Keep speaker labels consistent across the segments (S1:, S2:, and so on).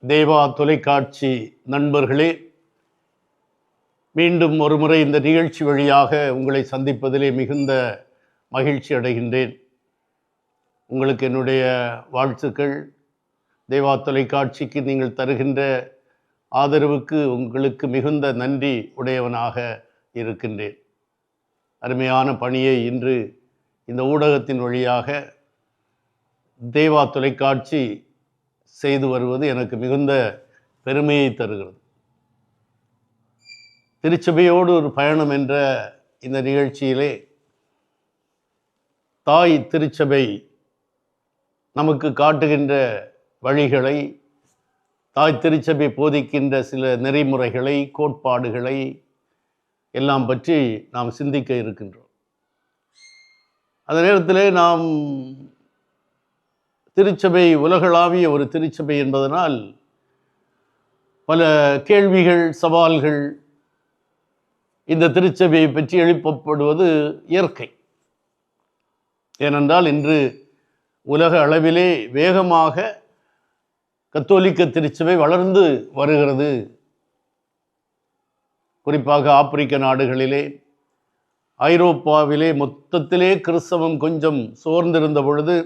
S1: தேவா தொலைக்காட்சி நண்பர்களே, மீண்டும் ஒரு முறை இந்த நிகழ்ச்சி வழியாக உங்களை சந்திப்பதிலே மிகுந்த மகிழ்ச்சி அடைகின்றேன். உங்களுக்கு என்னுடைய வாழ்த்துக்கள். தேவா தொலைக்காட்சிக்கு நீங்கள் தருகின்ற ஆதரவுக்கு உங்களுக்கு மிகுந்த நன்றி உடையவனாக இருக்கின்றேன். அருமையான பணியை இன்று இந்த ஊடகத்தின் வழியாக தேவா தொலைக்காட்சி செய்து வருவது எனக்கு மிகுந்த பெருமையை தருகிறது. திருச்சபையோடு ஒரு பயணம் என்ற இந்த நிகழ்ச்சியிலே தாய் திருச்சபை நமக்கு காட்டுகின்ற வழிகளை, தாய் திருச்சபை போதிக்கின்ற சில நெறிமுறைகளை, கோட்பாடுகளை எல்லாம் பற்றி நாம் சிந்திக்க இருக்கின்றோம். அந்த நேரத்திலே நாம் திருச்சபை உலகளாவிய ஒரு திருச்சபை என்பதனால் பல கேள்விகள், சவால்கள் இந்த திருச்சபையை பற்றி எழுப்பப்படுவது இயற்கை. ஏனென்றால் இன்று உலக அளவிலே வேகமாக கத்தோலிக்க திருச்சபை வளர்ந்து வருகிறது. குறிப்பாக ஆப்பிரிக்க நாடுகளிலே, ஐரோப்பாவிலே மொத்தத்திலே கிறிஸ்தவம் கொஞ்சம் சோர்ந்திருந்த பொழுது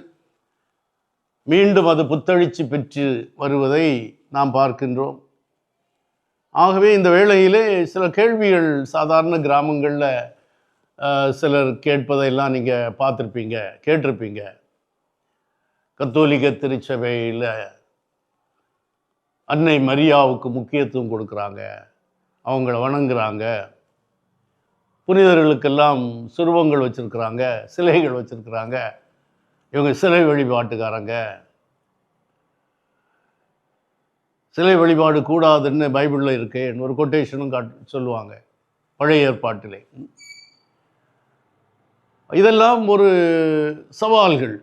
S1: மீண்டும் அது புத்தெழுச்சி பெற்று வருவதை நாம் பார்க்கின்றோம். ஆகவே இந்த வேளையிலே சில கேள்விகள் சாதாரண கிராமங்களில் சிலர் கேட்பதையெல்லாம் நீங்கள் பார்த்துருப்பீங்க, கேட்டிருப்பீங்க. கத்தோலிக்க திருச்சபையில் அன்னை மரியாவுக்கு முக்கியத்துவம் கொடுக்குறாங்க, அவங்கள வணங்குறாங்க, புனிதர்களுக்கெல்லாம் சுருவங்கள் வச்சுருக்குறாங்க, சிலைகள் வச்சுருக்குறாங்க, இவங்க சிலை வழிபாட்டுக்காரங்க, சிலை வழிபாடு கூடாதுன்னு பைபிளில் இருக்கேன்னு ஒரு கொட்டேஷனும் சொல்லுவாங்க பழைய ஏற்பாட்டிலே. இதெல்லாம் ஒரு சவால்கள்.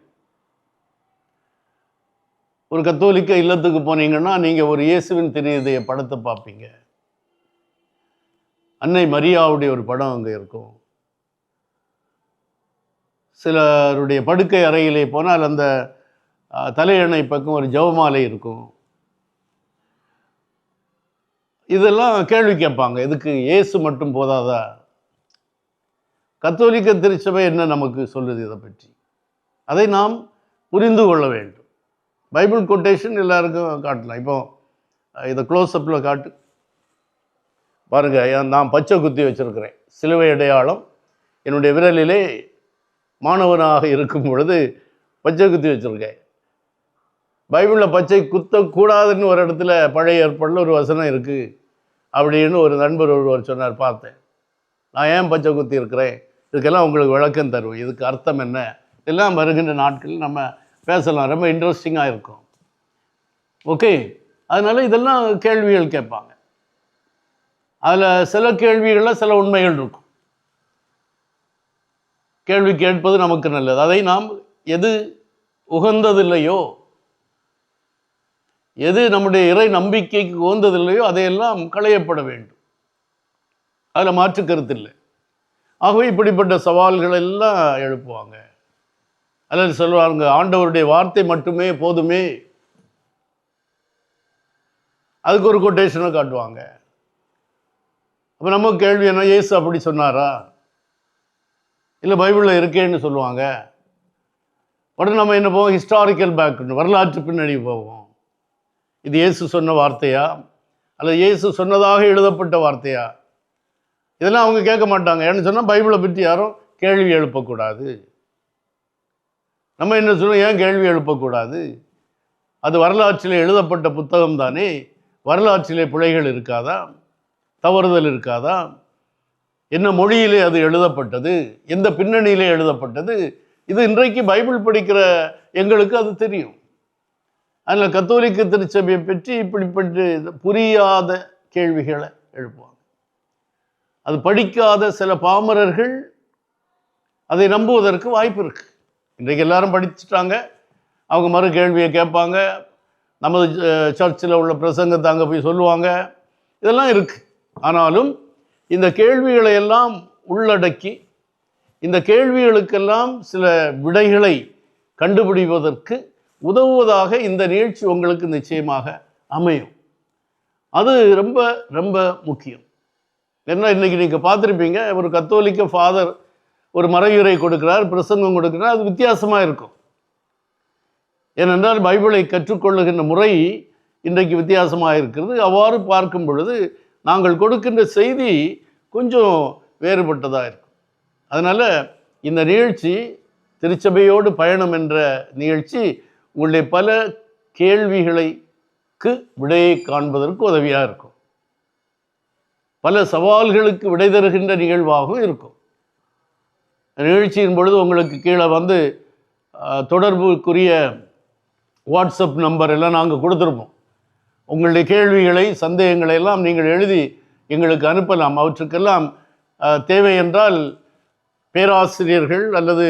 S1: ஒரு கத்தோலிக்க இல்லத்துக்கு போனீங்கன்னா நீங்கள் ஒரு இயேசுவின் திருஇதய படத்தை பார்ப்பீங்க. அன்னை மரியாவுடைய ஒரு படம் அங்கே இருக்கும். சிலருடைய படுக்கை அறையிலே போனால் அந்த தலையணை பக்கம் ஒரு ஜெபமாலை இருக்கும். இதெல்லாம் கேள்வி கேட்பாங்க, இதுக்கு இயேசு மட்டும் போதாதா? கத்தோலிக்க திருச்சபை என்ன நமக்கு சொல்லுது இதை பற்றி? அதை நாம் புரிந்து கொள்ள வேண்டும். பைபிள் கொட்டேஷன் எல்லாருக்கும் காட்டலாம். இப்போ இதை க்ளோஸ்அப்பில் காட்டு பாருங்கள். நான் பச்சை குத்தி வச்சுருக்கிறேன், சிலுவை அடையாளம் என்னுடைய விரலிலே. மாணவனாக இருக்கும் பொழுது பச்சை குத்தி வச்சுருக்கேன். பைபிளில் பச்சை குத்தக்கூடாதுன்னு ஒரு இடத்துல பழைய ஏற்பாடில் ஒரு வசனம் இருக்குது அப்படின்னு ஒரு நண்பர் ஒருவர் சொன்னார். பார்த்தேன். நான் ஏன் பச்சை குத்தி இருக்கிறேன், இதுக்கெல்லாம் உங்களுக்கு விளக்கம் தருவேன், இதுக்கு அர்த்தம் என்ன, இதெல்லாம் வருகின்ற நாட்களில் நம்ம பேசலாம். ரொம்ப இன்ட்ரெஸ்டிங்காக இருக்கும். ஓகே, அதனால் இதெல்லாம் கேள்விகள் கேட்பாங்க. அதில் சில கேள்விகளில் சில உண்மைகள் இருக்கும். கேள்வி கேட்பது நமக்கு நல்லது. அதை நாம் எது உகந்ததில்லையோ, எது நம்முடைய இறை நம்பிக்கைக்கு உகந்ததில்லையோ அதையெல்லாம் களையப்பட வேண்டும். அதில் மாற்று கருத்து இல்லை. ஆகவே இப்படிப்பட்ட சவால்கள் எல்லாம் எழுப்புவாங்க. அல்லது சொல்லுவாங்க, ஆண்டவருடைய வார்த்தை மட்டுமே போதுமே. அதுக்கு ஒரு கொட்டேஷனை காட்டுவாங்க. அப்போ நம்ம கேள்வி என்ன, இயேசு அப்படி சொன்னாரா, இல்லை பைபிளில் இருக்கேன்னு சொல்லுவாங்க. உடனே நம்ம என்ன போவோம், ஹிஸ்டாரிக்கல் பேக்ரவுண்ட், வரலாற்று பின்னணி போவோம். இது இயேசு சொன்ன வார்த்தையா, அல்லது இயேசு சொன்னதாக எழுதப்பட்ட வார்த்தையா? இதெல்லாம் அவங்க கேட்க மாட்டாங்க. ஏன்னு சொன்னால் பைபிளை பற்றி யாரும் கேள்வி எழுப்பக்கூடாது. நம்ம என்ன சொல்லுவோம், ஏன் கேள்வி எழுப்பக்கூடாது? அது வரலாற்றில் எழுதப்பட்ட புத்தகம் தானே, வரலாற்றிலே பிழைகள் இருக்காதா, தவறுதல் இருக்காதா, என்ன மொழியிலே அது எழுதப்பட்டது, எந்த பின்னணியிலே எழுதப்பட்டது, இது இன்றைக்கு பைபிள் படிக்கிற எங்களுக்கு அது தெரியும். அதில் கத்தோலிக்க திருச்சபையை பற்றி இப்படிப்பட்ட புரியாத கேள்விகளை எழுப்புவாங்க. அது படிக்காத சில பாமரர்கள் அதை நம்புவதற்கு வாய்ப்பு இருக்கு. இன்றைக்கு எல்லாரும் படிச்சுட்டாங்க, அவங்க மறு கேள்வியை கேட்பாங்க. நமது சர்ச்சில் உள்ள பிரசங்கத்தை அங்கே போய் சொல்லுவாங்க. இதெல்லாம் இருக்குது. ஆனாலும் இந்த கேள்விகளை எல்லாம் உள்ளடக்கி, இந்த கேள்விகளுக்கெல்லாம் சில விடைகளை கண்டுபிடிப்பதற்கு உதவுவதாக இந்த நிகழ்ச்சி உங்களுக்கு நிச்சயமாக அமையும். அது ரொம்ப ரொம்ப முக்கியம். ஏன்னா இன்றைக்கி நீங்கள் பார்த்துருப்பீங்க, ஒரு கத்தோலிக்க ஃபாதர் ஒரு மறையுரை கொடுக்கிறார், பிரசங்கம் கொடுக்கிறார், அது வித்தியாசமாக இருக்கும். ஏனென்றால் பைபிளை கற்றுக்கொள்ளுகின்ற முறை இன்றைக்கு வித்தியாசமாக இருக்கிறது. அவ்வாறு பார்க்கும் பொழுது நாங்கள் கொடுக்கின்ற செய்தி கொஞ்சம் வேறுபட்டதாக இருக்கும். அதனால் இந்த நிகழ்ச்சி திருச்சபையோடு பயணம் என்ற நிகழ்ச்சி உங்களுடைய பல கேள்விகளுக்கு விடையை காண்பதற்கு உதவியாக இருக்கும். பல சவால்களுக்கு விடை தருகின்ற நிகழ்வாகவும் இருக்கும். நிகழ்ச்சியின் பொழுது உங்களுக்கு கீழே வந்து தொடர்புக்குரிய வாட்ஸ்அப் நம்பர் எல்லாம் நாங்கள் கொடுத்துருப்போம். உங்களுடைய கேள்விகளை, சந்தேகங்களை எல்லாம் நீங்கள் எழுதி எங்களுக்கு அனுப்பலாம். அவற்றுக்கெல்லாம் தேவை என்றால் பேராசிரியர்கள் அல்லது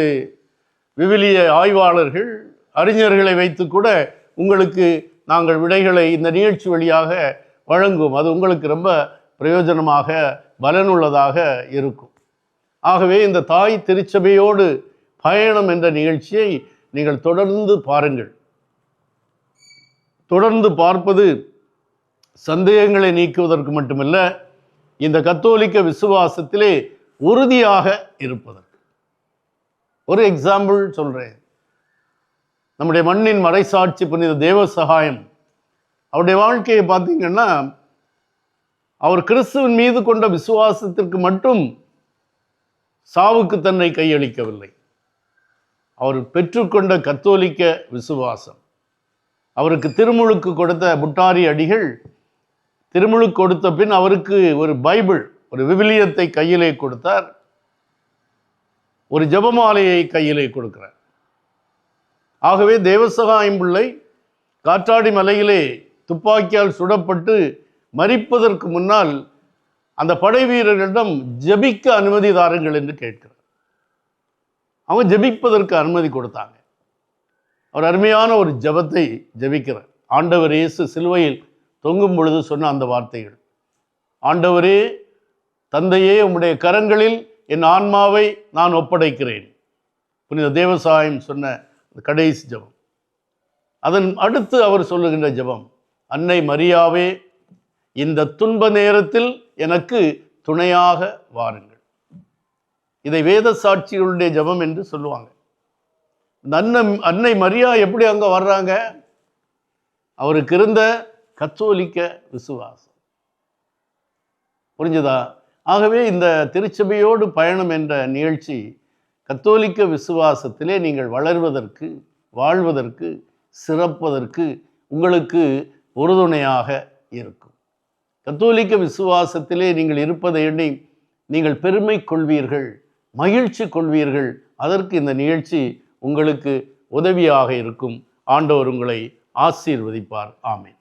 S1: விவிலிய ஆய்வாளர்கள், அறிஞர்களை வைத்து கூட உங்களுக்கு நாங்கள் விடைகளை இந்த நிகழ்ச்சி வழியாக வழங்குவோம். அது உங்களுக்கு ரொம்ப பிரயோஜனமாக, பலனுள்ளதாக இருக்கும். ஆகவே இந்த தாய் திருச்சபையோடு பயணம் என்ற நிகழ்ச்சியை நீங்கள் தொடர்ந்து பாருங்கள். தொடர்ந்து பார்ப்பது சந்தேகங்களை நீக்குவதற்கு மட்டுமல்ல, இந்த கத்தோலிக்க விசுவாசத்திலே உறுதியாக இருப்பதற்கு. ஒரு எக்ஸாம்பிள் சொல்கிறேன். நம்முடைய மண்ணின் மறைசாட்சி புனித தேவசகாயம், அவருடைய வாழ்க்கையை பார்த்தீங்கன்னா, அவர் கிறிஸ்துவின் மீது கொண்ட விசுவாசத்திற்கு மட்டும் சாவுக்கு தன்னை கையளிக்கவில்லை. அவர் பெற்றுக்கொண்ட கத்தோலிக்க விசுவாசம், அவருக்கு திருமுழுக்கு கொடுத்த புட்டாரி அடிகள் திருமுழுக்கு கொடுத்த பின் அவருக்கு ஒரு பைபிள், ஒரு விவிலியத்தை கையிலே கொடுத்தார், ஒரு ஜெபமாலையை கையிலே கொடுக்கிறார். ஆகவே தேவசகாயம் பிள்ளை காற்றாடி மலையிலே துப்பாக்கியால் சுடப்பட்டு மரிப்பதற்கு முன்னால் அந்த படை வீரர்களிடம் ஜெபிக்க அனுமதி தாருங்கள் என்று கேட்கிறார். அவங்க ஜெபிப்பதற்கு அனுமதி கொடுத்தாங்க. அவர் அருமையான ஒரு ஜெபத்தை ஜெபிக்கிறார். ஆண்டவர் இயேசு சிலுவையில் தொங்கும் பொழுது சொன்ன அந்த வார்த்தைகள், ஆண்டவரே தந்தையே, உம்முடைய கரங்களில் என் ஆன்மாவை நான் ஒப்படைக்கிறேன். புனித தேவசாயம் சொன்ன கடைசி ஜெபம். அதன் அடுத்து அவர் சொல்லுகின்ற ஜெபம், அன்னை மரியாவே, இந்த துன்ப நேரத்தில் எனக்கு துணையாக வாருங்கள். இதை வேத சாட்சிகளுடைய ஜெபம் என்று சொல்லுவாங்க. அன்னை மரியா எப்படி அங்கே வர்றாங்க? அவருக்கு இருந்த கத்தோலிக்க விசுவாசம். புரிஞ்சுதா? ஆகவே இந்த திருச்சபையோடு பயணம் என்ற நிகழ்ச்சி கத்தோலிக்க விசுவாசத்திலே நீங்கள் வளர்வதற்கு, வாழ்வதற்கு, சிறப்பதற்கு உங்களுக்கு உறுதுணையாக இருக்கும். கத்தோலிக்க விசுவாசத்திலே நீங்கள் இருப்பதை எண்ணி நீங்கள் பெருமை கொள்வீர்கள், மகிழ்ச்சி கொள்வீர்கள். அதற்கு இந்த நிகழ்ச்சி உங்களுக்கு உதவியாக இருக்கும். ஆண்டவர் உங்களை ஆசீர்வதிப்பார். ஆமென்.